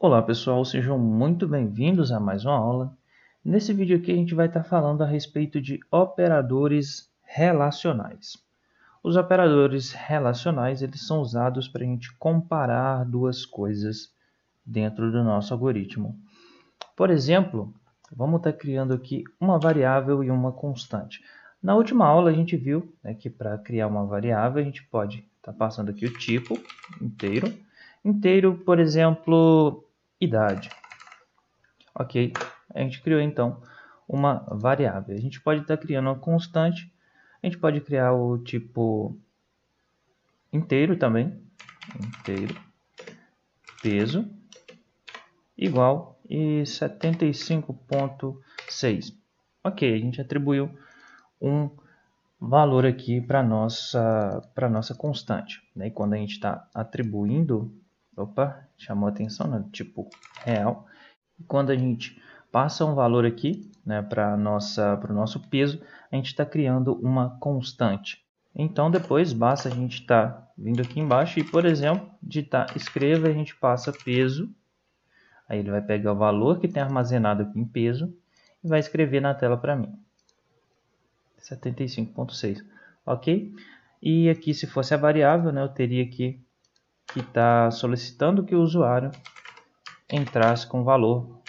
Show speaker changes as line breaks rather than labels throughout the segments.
Olá pessoal, sejam muito bem-vindos a mais uma aula. Nesse vídeo aqui a gente vai estar falando a respeito de operadores relacionais. Os operadores relacionais eles são usados para a gente comparar duas coisas dentro do nosso algoritmo. Por exemplo, vamos estar criando aqui uma variável e uma constante. Na última aula a gente viu que para criar uma variável a gente pode estar passando aqui o tipo inteiro, por exemplo, idade. Ok, a gente criou então uma variável. A gente pode estar criando uma constante, a gente pode criar o tipo inteiro também, inteiro, peso, igual e 75,6. Ok, a gente atribuiu um valor aqui para nossa constante. E quando a gente está atribuindo, chamou a atenção, né? Tipo real. E quando a gente passa um valor aqui para o nosso peso, a gente está criando uma constante. Então depois basta a gente estar vindo aqui embaixo e, por exemplo, digitar escreva, a gente passa peso. Aí ele vai pegar o valor que tem armazenado aqui em peso e vai escrever na tela para mim. 75,6. Ok? E aqui, se fosse a variável, eu teria que estar solicitando que o usuário entrasse com o valor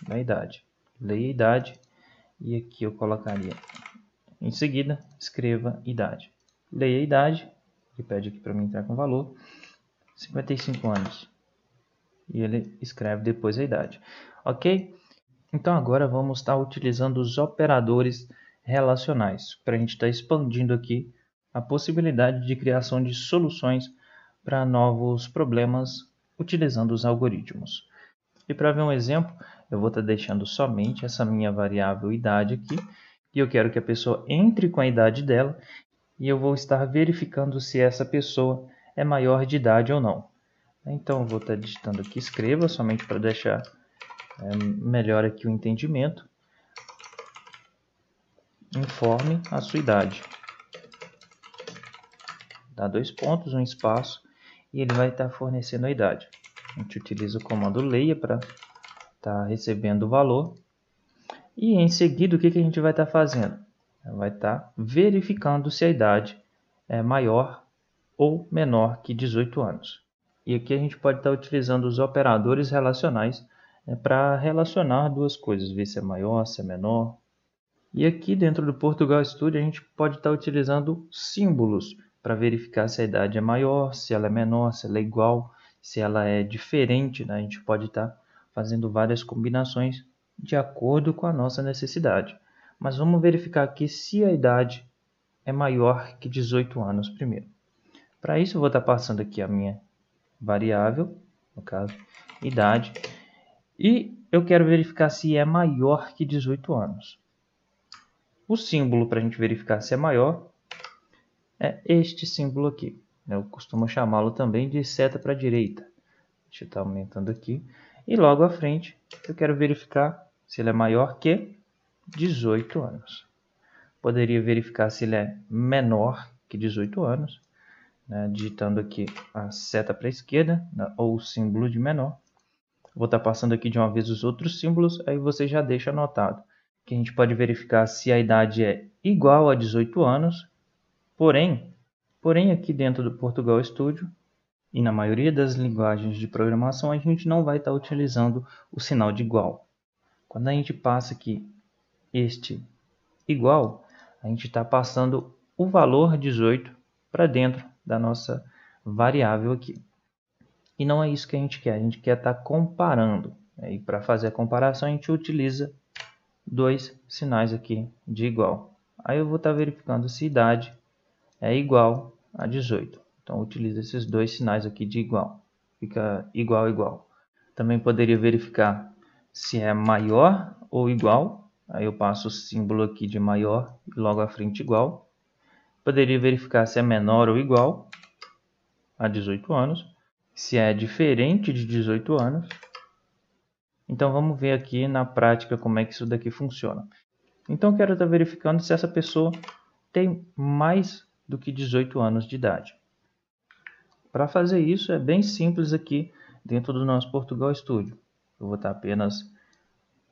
da idade. Leia a idade e aqui eu colocaria em seguida, escreva idade. Leia a idade, que pede aqui para mim entrar com o valor, 55 anos. E ele escreve depois a idade. Ok? Então agora vamos estar utilizando os operadores relacionais para a gente estar expandindo aqui a possibilidade de criação de soluções para novos problemas utilizando os algoritmos. E para ver um exemplo, eu vou estar deixando somente essa minha variável idade aqui, e eu quero que a pessoa entre com a idade dela, e eu vou estar verificando se essa pessoa é maior de idade ou não. Então eu vou estar digitando aqui escreva, somente para deixar melhor aqui o entendimento. Informe a sua idade. Dá 2 pontos, um espaço, e ele vai estar fornecendo a idade. A gente utiliza o comando leia para estar recebendo o valor. E em seguida, o que a gente vai estar fazendo? Vai estar verificando se a idade é maior ou menor que 18 anos. E aqui a gente pode estar utilizando os operadores relacionais para relacionar duas coisas, ver se é maior, se é menor. E aqui dentro do Portugal Studio a gente pode estar utilizando símbolos para verificar se a idade é maior, se ela é menor, se ela é igual, se ela é diferente. A gente pode estar fazendo várias combinações de acordo com a nossa necessidade. Mas vamos verificar aqui se a idade é maior que 18 anos primeiro. Para isso eu vou estar passando aqui a minha variável, no caso, idade, e eu quero verificar se é maior que 18 anos. O símbolo para a gente verificar se é maior é este símbolo aqui. Eu costumo chamá-lo também de seta para a direita. Deixa eu estar aumentando aqui. E logo à frente eu quero verificar se ele é maior que 18 anos. Poderia verificar se ele é menor que 18 anos, digitando aqui a seta para a esquerda, ou o símbolo de menor. Vou estar passando aqui de uma vez os outros símbolos, aí você já deixa anotado. Que a gente pode verificar se a idade é igual a 18 anos, porém aqui dentro do Portugal Studio, e na maioria das linguagens de programação, a gente não vai estar utilizando o sinal de igual. Quando a gente passa aqui este igual, a gente está passando o valor 18 para dentro da nossa variável aqui. E não é isso que a gente quer estar comparando. E para fazer a comparação, a gente utiliza dois sinais aqui de igual. Aí eu vou estar verificando se idade é igual a 18. Então utilizo esses dois sinais aqui de igual. Fica igual, igual. Também poderia verificar se é maior ou igual. Aí eu passo o símbolo aqui de maior e logo à frente igual. Poderia verificar se é menor ou igual a 18 anos. Se é diferente de 18 anos. Então vamos ver aqui na prática como é que isso daqui funciona. Então eu quero estar verificando se essa pessoa tem mais do que 18 anos de idade. Para fazer isso é bem simples aqui dentro do nosso Portugal Studio. Eu vou estar apenas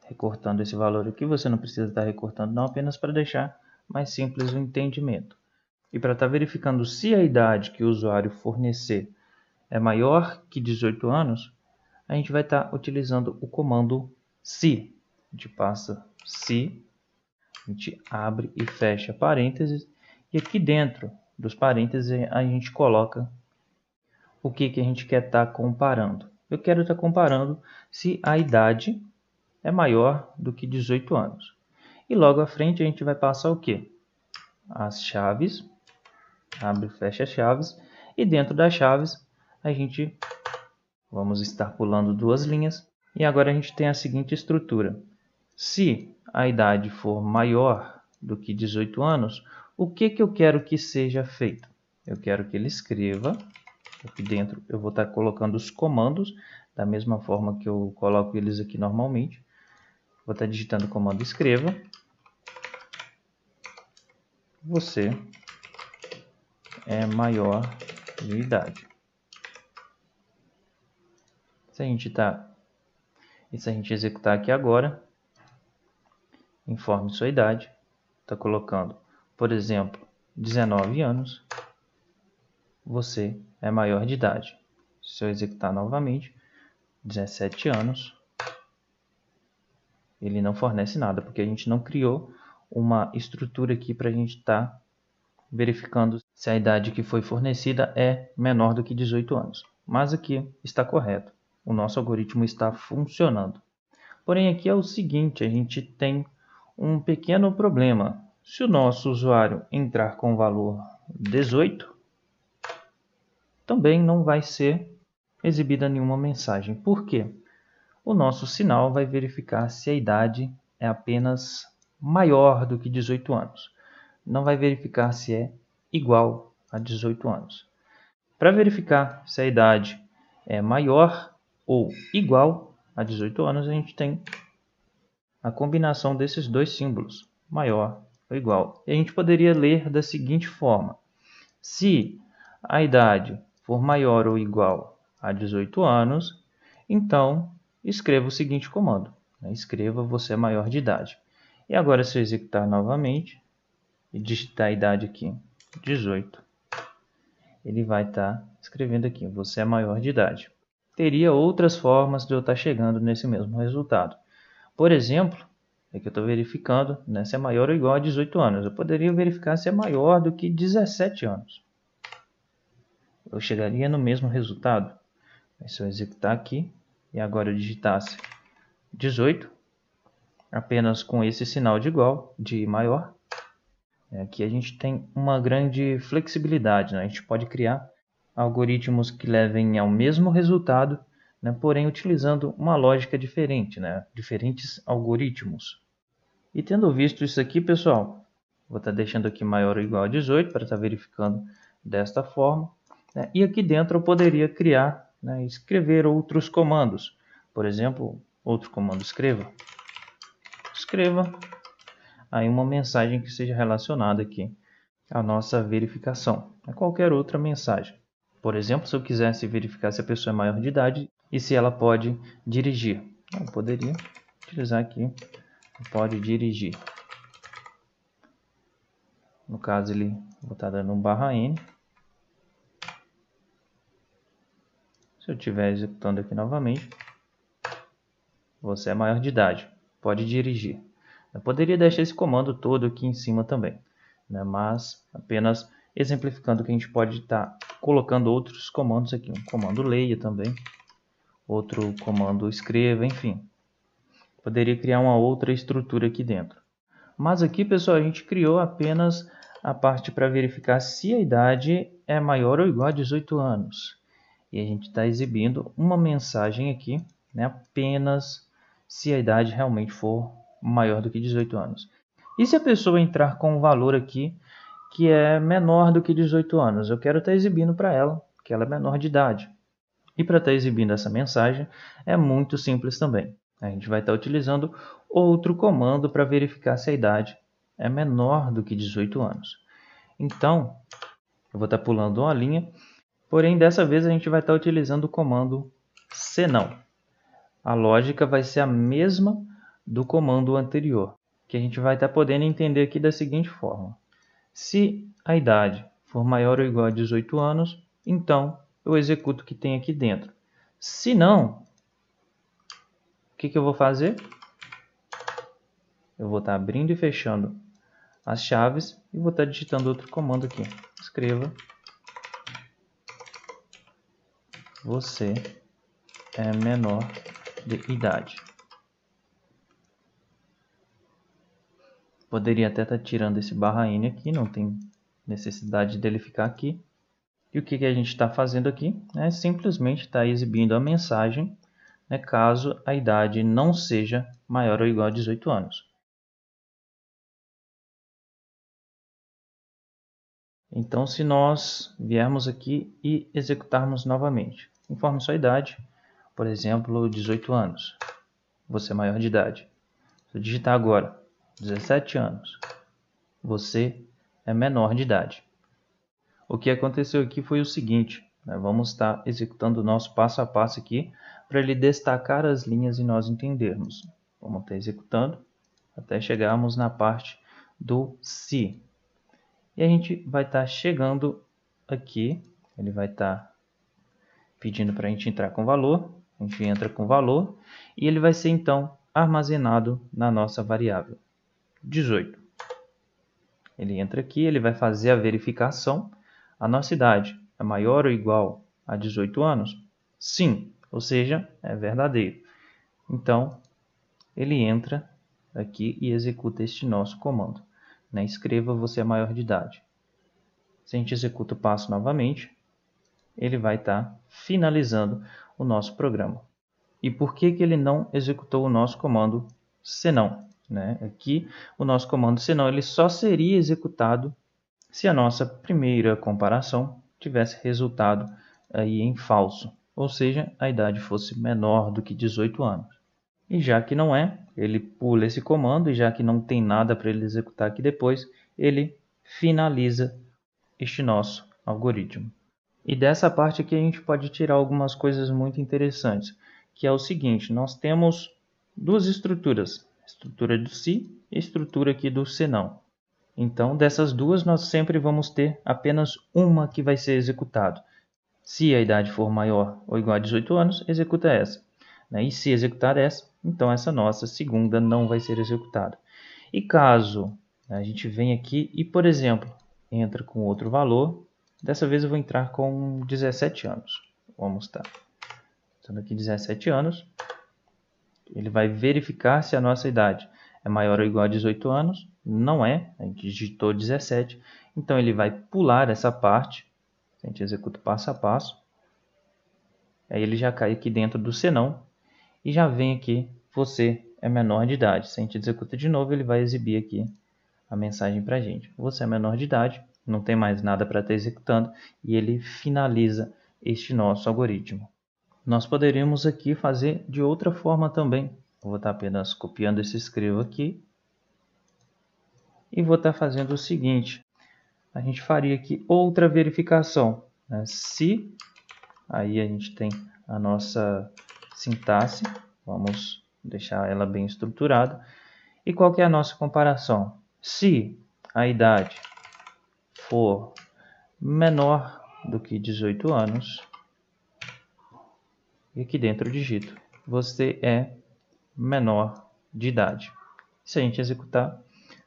recortando esse valor aqui, você não precisa estar recortando não, apenas para deixar mais simples o entendimento. E para estar verificando se a idade que o usuário fornecer é maior que 18 anos, a gente vai estar utilizando o comando se. A gente passa se, a gente abre e fecha parênteses, e aqui dentro dos parênteses a gente coloca o que a gente quer estar comparando. Eu quero estar comparando se a idade é maior do que 18 anos. E logo à frente a gente vai passar o quê? As chaves, abre e fecha as chaves, e dentro das chaves a gente vamos estar pulando duas linhas, e agora a gente tem a seguinte estrutura. Se a idade for maior do que 18 anos, o que eu quero que seja feito? Eu quero que ele escreva, aqui dentro eu vou estar colocando os comandos, da mesma forma que eu coloco eles aqui normalmente. Vou estar digitando o comando escreva. Você é maior de idade. Se a gente executar aqui agora, informe sua idade. Está colocando, por exemplo, 19 anos. Você é maior de idade. Se eu executar novamente, 17 anos. Ele não fornece nada, porque a gente não criou uma estrutura aqui para a gente estar verificando se a idade que foi fornecida é menor do que 18 anos. Mas aqui está correto. O nosso algoritmo está funcionando. Porém, aqui é o seguinte, a gente tem um pequeno problema. Se o nosso usuário entrar com o valor 18, também não vai ser exibida nenhuma mensagem. Por quê? O nosso sinal vai verificar se a idade é apenas maior do que 18 anos. Não vai verificar se é igual a 18 anos. Para verificar se a idade é maior ou igual a 18 anos, a gente tem a combinação desses dois símbolos, maior ou igual. E a gente poderia ler da seguinte forma: se a idade for maior ou igual a 18 anos, então escreva o seguinte comando. Escreva você é maior de idade. E agora, se eu executar novamente e digitar a idade aqui, 18, ele vai estar escrevendo aqui, você é maior de idade. Teria outras formas de eu estar chegando nesse mesmo resultado. Por exemplo, aqui eu estou verificando se é maior ou igual a 18 anos. Eu poderia verificar se é maior do que 17 anos. Eu chegaria no mesmo resultado. Se eu executar aqui e agora eu digitasse 18, apenas com esse sinal de igual, de maior, aqui a gente tem uma grande flexibilidade. A gente pode criar algoritmos que levem ao mesmo resultado, porém utilizando uma lógica diferente, diferentes algoritmos. E tendo visto isso aqui, pessoal, vou estar deixando aqui maior ou igual a 18 para estar verificando desta forma. E aqui dentro eu poderia criar, escrever outros comandos. Por exemplo, outro comando escreva. Escreva aí uma mensagem que seja relacionada aqui à nossa verificação. Qualquer outra mensagem. Por exemplo, se eu quisesse verificar se a pessoa é maior de idade e se ela pode dirigir. Eu poderia utilizar aqui, pode dirigir. No caso, ele vou estar dando um /n. Se eu estiver executando aqui novamente, você é maior de idade, pode dirigir. Eu poderia deixar esse comando todo aqui em cima também, mas apenas exemplificando que a gente pode estar colocando outros comandos aqui. Um comando leia também, outro comando escreva, enfim. Poderia criar uma outra estrutura aqui dentro. Mas aqui, pessoal, a gente criou apenas a parte para verificar se a idade é maior ou igual a 18 anos. E a gente está exibindo uma mensagem aqui, apenas se a idade realmente for maior do que 18 anos. E se a pessoa entrar com um valor aqui que é menor do que 18 anos? Eu quero estar exibindo para ela que ela é menor de idade. E para estar exibindo essa mensagem é muito simples também. A gente vai estar utilizando outro comando para verificar se a idade é menor do que 18 anos. Então, eu vou estar pulando uma linha, porém dessa vez a gente vai estar utilizando o comando senão. A lógica vai ser a mesma do comando anterior, que a gente vai estar podendo entender aqui da seguinte forma. Se a idade for maior ou igual a 18 anos, então eu executo o que tem aqui dentro. Se não, o que eu vou fazer? Eu vou estar abrindo e fechando as chaves e vou estar digitando outro comando aqui. Escreva: você é menor de idade. Poderia até estar tirando esse /n aqui, não tem necessidade dele ficar aqui. E o que a gente está fazendo aqui é simplesmente estar exibindo a mensagem, né, caso a idade não seja maior ou igual a 18 anos. Então, se nós viermos aqui e executarmos novamente, informe sua idade, por exemplo, 18 anos, você é maior de idade. Se eu digitar agora 17 anos, você é menor de idade. O que aconteceu aqui foi o seguinte, né? Vamos estar executando o nosso passo a passo aqui para ele destacar as linhas e nós entendermos. Vamos estar executando até chegarmos na parte do se. E a gente vai estar chegando aqui, ele vai estar pedindo para a gente entrar com valor, a gente entra com valor e ele vai ser então armazenado na nossa variável 18. Ele entra aqui, ele vai fazer a verificação. A nossa idade é maior ou igual a 18 anos? Sim, ou seja, é verdadeiro. Então, ele entra aqui e executa este nosso comando. Né? Escreva: você é maior de idade. Se a gente executa o passo novamente, ele vai estar finalizando o nosso programa. E por que ele não executou o nosso comando senão? Né? Aqui, o nosso comando senão ele só seria executado se a nossa primeira comparação tivesse resultado aí em falso, ou seja, a idade fosse menor do que 18 anos. E já que não é, ele pula esse comando e já que não tem nada para ele executar aqui depois, ele finaliza este nosso algoritmo. E dessa parte aqui a gente pode tirar algumas coisas muito interessantes, que é o seguinte: nós temos duas estruturas, a estrutura do se e a estrutura aqui do senão. Então, dessas duas, nós sempre vamos ter apenas uma que vai ser executada. Se a idade for maior ou igual a 18 anos, executa essa. E se executar essa, então essa nossa segunda não vai ser executada. E caso a gente venha aqui e, por exemplo, entra com outro valor, dessa vez eu vou entrar com 17 anos. Vamos estar usando aqui 17 anos. Ele vai verificar se a nossa idade é maior ou igual a 18 anos. Não é, a gente digitou 17. Então ele vai pular essa parte. A gente executa passo a passo. Aí ele já cai aqui dentro do senão. E já vem aqui, você é menor de idade. Se a gente executa de novo, ele vai exibir aqui a mensagem para a gente. Você é menor de idade, não tem mais nada para estar executando. E ele finaliza este nosso algoritmo. Nós poderíamos aqui fazer de outra forma também. Eu vou estar apenas copiando esse escrevo aqui. E vou estar fazendo o seguinte. A gente faria aqui outra verificação. Né? Se, aí a gente tem a nossa sintaxe. Vamos deixar ela bem estruturada. E qual que é a nossa comparação? Se a idade for menor do que 18 anos, e aqui dentro digito, você é menor de idade. Se a gente executar,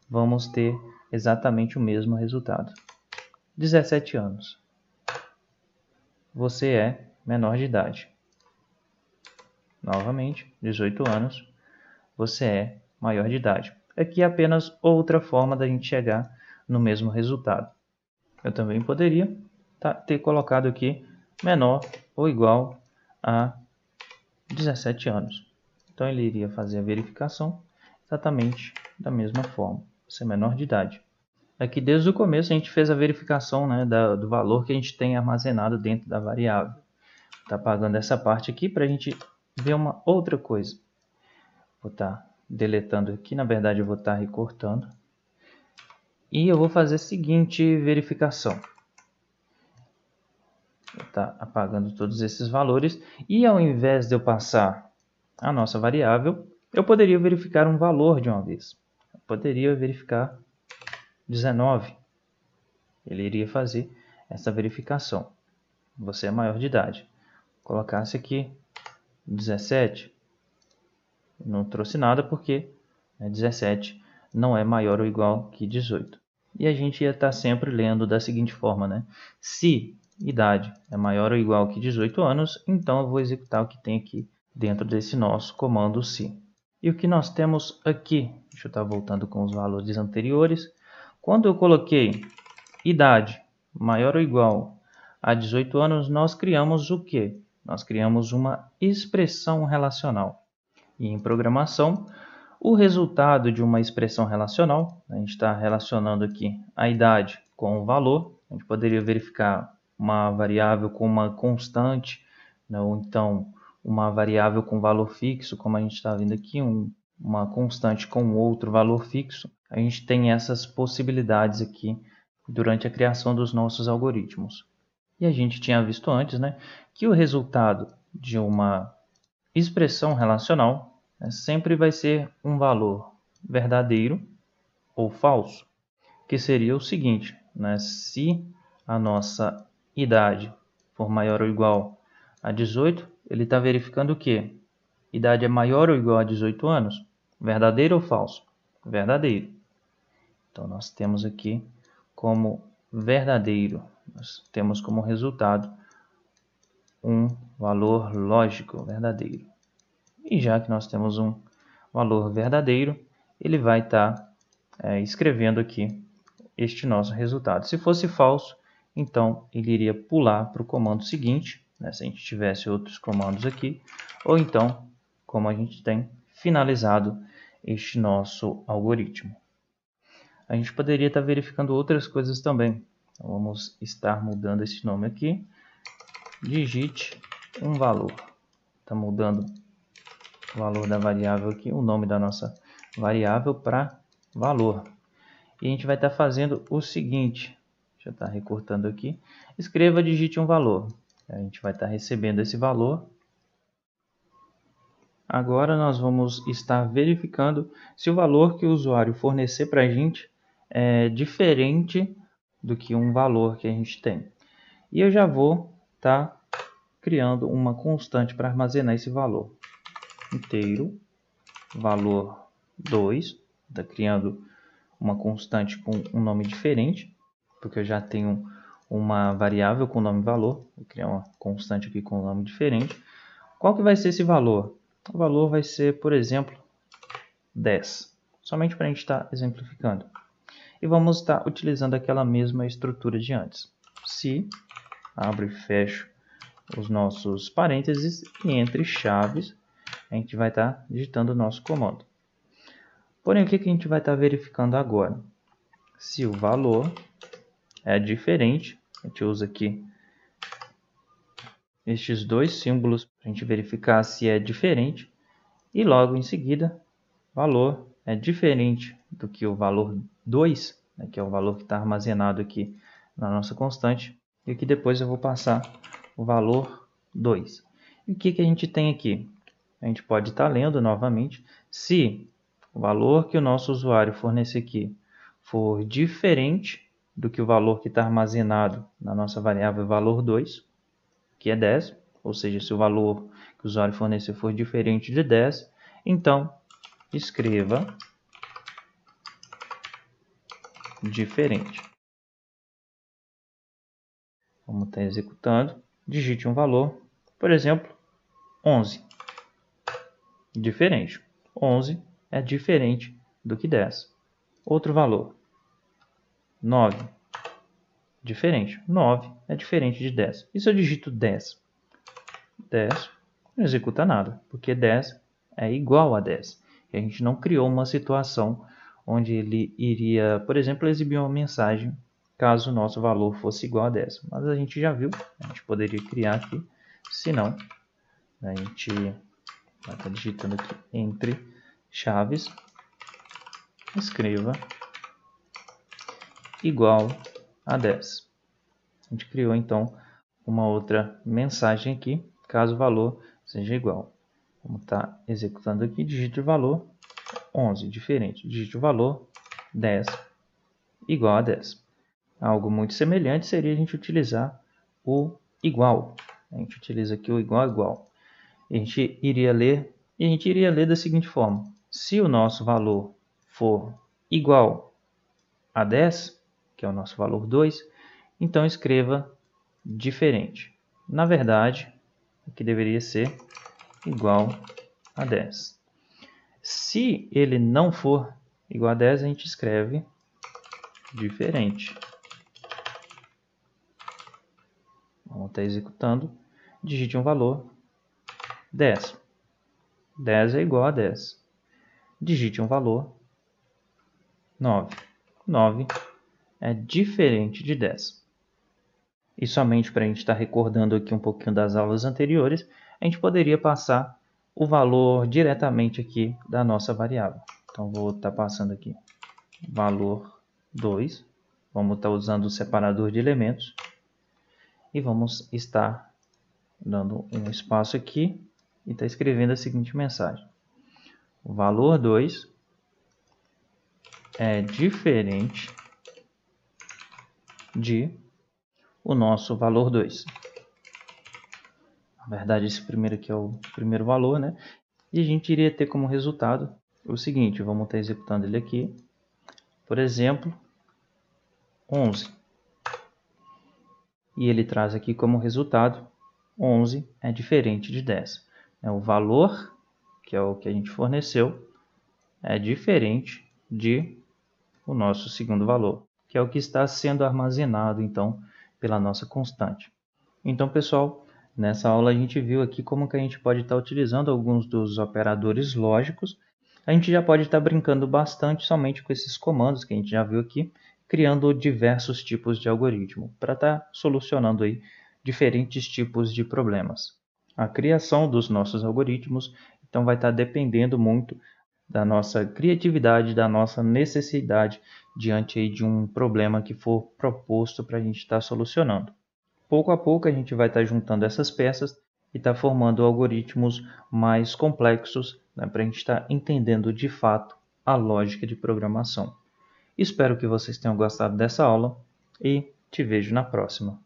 vamos ter exatamente o mesmo resultado. 17 anos. Você é menor de idade. Novamente, 18 anos. Você é maior de idade. Aqui é apenas outra forma da gente chegar no mesmo resultado. Eu também poderia ter colocado aqui menor ou igual a 17 anos. Então ele iria fazer a verificação exatamente da mesma forma. Você é menor de idade. Aqui desde o começo a gente fez a verificação, né, do valor que a gente tem armazenado dentro da variável. Está apagando essa parte aqui para a gente ver uma outra coisa. Vou estar deletando aqui, na verdade eu vou estar recortando. E eu vou fazer a seguinte verificação. estar apagando todos esses valores. E ao invés de eu passar a nossa variável, eu poderia verificar um valor de uma vez. Eu poderia verificar 19. Ele iria fazer essa verificação. Você é maior de idade. Colocasse aqui 17. Não trouxe nada porque 17 não é maior ou igual que 18. E a gente ia estar sempre lendo da seguinte forma, né? Se idade é maior ou igual que 18 anos, então eu vou executar o que tem aqui dentro desse nosso comando se. E o que nós temos aqui? Deixa eu estar voltando com os valores anteriores. Quando eu coloquei idade maior ou igual a 18 anos, nós criamos o quê? Nós criamos uma expressão relacional. E em programação, o resultado de uma expressão relacional, a gente está relacionando aqui a idade com o valor. A gente poderia verificar uma variável com uma constante, né, ou então uma variável com valor fixo, como a gente está vendo aqui, uma constante com outro valor fixo. A gente tem essas possibilidades aqui durante a criação dos nossos algoritmos. E a gente tinha visto antes, né, que o resultado de uma expressão relacional sempre vai ser um valor verdadeiro ou falso, que seria o seguinte, né, se a nossa idade for maior ou igual a 18, ele está verificando o quê? Idade é maior ou igual a 18 anos? Verdadeiro ou falso? Verdadeiro. Então, nós temos aqui como verdadeiro. Nós temos como resultado um valor lógico verdadeiro. E já que nós temos um valor verdadeiro, ele vai estar escrevendo aqui este nosso resultado. Se fosse falso, então ele iria pular para o comando seguinte, né, se a gente tivesse outros comandos aqui, ou então, como a gente tem finalizado este nosso algoritmo. A gente poderia estar verificando outras coisas também. Então, vamos estar mudando esse nome aqui. Digite um valor. Está mudando o valor da variável aqui, o nome da nossa variável para valor. E a gente vai estar fazendo o seguinte. Deixa eu estar recortando aqui. Escreva, digite um valor. A gente vai estar recebendo esse valor. Agora nós vamos estar verificando se o valor que o usuário fornecer para a gente é diferente do que um valor que a gente tem. E eu já vou estar criando uma constante para armazenar esse valor. Inteiro, valor 2. Está criando uma constante com um nome diferente, porque eu já tenho uma variável com nome valor. Vou criar uma constante aqui com um nome diferente. Qual que vai ser esse valor? O valor vai ser, por exemplo, 10. Somente para a gente estar exemplificando. E vamos estar utilizando aquela mesma estrutura de antes. Se, abro e fecho os nossos parênteses e entre chaves, a gente vai estar digitando o nosso comando. Porém, o que a gente vai estar verificando agora? Se o valor é diferente, a gente usa aqui estes dois símbolos para a gente verificar se é diferente. E logo em seguida, valor é diferente do que o valor 2, né, que é o valor que está armazenado aqui na nossa constante. E aqui depois eu vou passar o valor 2. E o que a gente tem aqui? A gente pode estar lendo novamente. Se o valor que o nosso usuário fornecer aqui for diferente do que o valor que está armazenado na nossa variável valor 2, que é 10, ou seja, se o valor que o usuário fornecer for diferente de 10, então escreva diferente. Vamos estar executando. Digite um valor, por exemplo, 11. Diferente. 11 é diferente do que 10. Outro valor, 9. Diferente. 9 é diferente de 10. E se eu digito 10? 10 não executa nada, porque 10 é igual a 10. E a gente não criou uma situação onde ele iria, por exemplo, exibir uma mensagem caso o nosso valor fosse igual a 10. Mas a gente já viu, a gente poderia criar aqui, se não, a gente vai estar digitando aqui entre chaves, escreva igual a 10. A gente criou então uma outra mensagem aqui, caso o valor seja igual. Vamos estar executando aqui, digite o valor 11, diferente. Digite o valor 10, igual a 10. Algo muito semelhante seria a gente utilizar o igual. A gente utiliza aqui o igual. A gente iria ler da seguinte forma: se o nosso valor for igual a 10, que é o nosso valor 2, então escreva diferente. Na verdade, aqui deveria ser igual a 10. Se ele não for igual a 10, a gente escreve diferente. Vamos estar executando. Digite um valor 10. 10 é igual a 10. Digite um valor 9. 9 é diferente de 10. E somente para a gente estar recordando aqui um pouquinho das aulas anteriores, a gente poderia passar o valor diretamente aqui da nossa variável. Então, vou estar passando aqui valor 2. Vamos estar usando o separador de elementos. E vamos estar dando um espaço aqui e estar escrevendo a seguinte mensagem: o valor 2 é diferente de o nosso valor 2. Na verdade, esse primeiro aqui é o primeiro valor, né? E a gente iria ter como resultado o seguinte: vamos estar executando ele aqui. Por exemplo, 11. E ele traz aqui como resultado 11 é diferente de 10. O valor, que é o que a gente forneceu, é diferente de o nosso segundo valor, que é o que está sendo armazenado, então, pela nossa constante. Então, pessoal, nessa aula a gente viu aqui como que a gente pode estar utilizando alguns dos operadores lógicos. A gente já pode estar brincando bastante somente com esses comandos que a gente já viu aqui, criando diversos tipos de algoritmo para estar solucionando aí diferentes tipos de problemas. A criação dos nossos algoritmos, então, vai estar dependendo muito da nossa criatividade, da nossa necessidade diante aí de um problema que for proposto para a gente estar solucionando. Pouco a pouco a gente vai estar juntando essas peças e estar formando algoritmos mais complexos, né, para a gente estar entendendo de fato a lógica de programação. Espero que vocês tenham gostado dessa aula e te vejo na próxima.